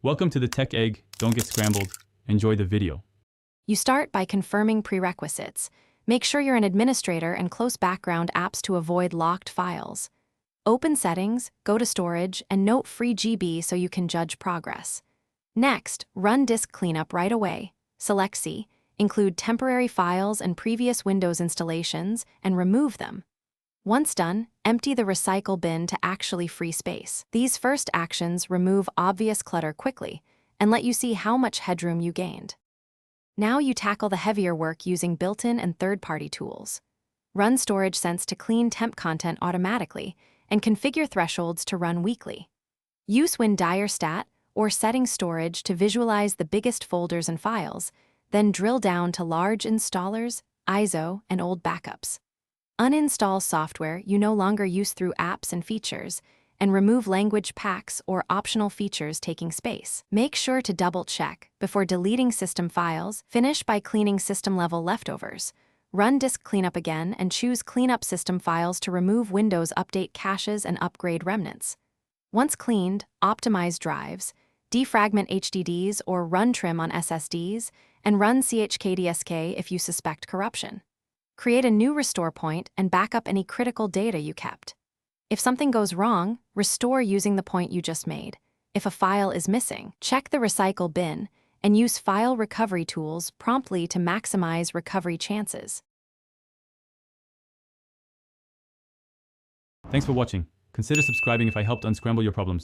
Welcome to the Tech Egg. Don't get scrambled. Enjoy the video. You start by confirming prerequisites. Make sure you're an administrator and close background apps to avoid locked files. Open Settings, go to Storage, and note Free GB so you can judge progress. Next, run disk cleanup right away. Select C, include temporary files and previous Windows installations, and remove them. Once done, empty the recycle bin to actually free space. These first actions remove obvious clutter quickly and let you see how much headroom you gained. Now you tackle the heavier work using built-in and third-party tools. Run Storage Sense to clean temp content automatically and configure thresholds to run weekly. Use WinDireStat or Settings Storage to visualize the biggest folders and files, then drill down to large installers, ISO, and old backups. Uninstall software you no longer use through apps and features, and remove language packs or optional features taking space. Make sure to double-check before deleting system files. Finish by cleaning system-level leftovers. Run disk cleanup again and choose Cleanup System Files to remove Windows Update caches and upgrade remnants. Once cleaned, optimize drives, defragment HDDs or run trim on SSDs, and run chkdsk if you suspect corruption. Create a new restore point and back up any critical data you kept. If something goes wrong, restore using the point you just made. If a file is missing, check the recycle bin and use file recovery tools promptly to maximize recovery chances. Thanks for watching. Consider subscribing if I helped unscramble your problems.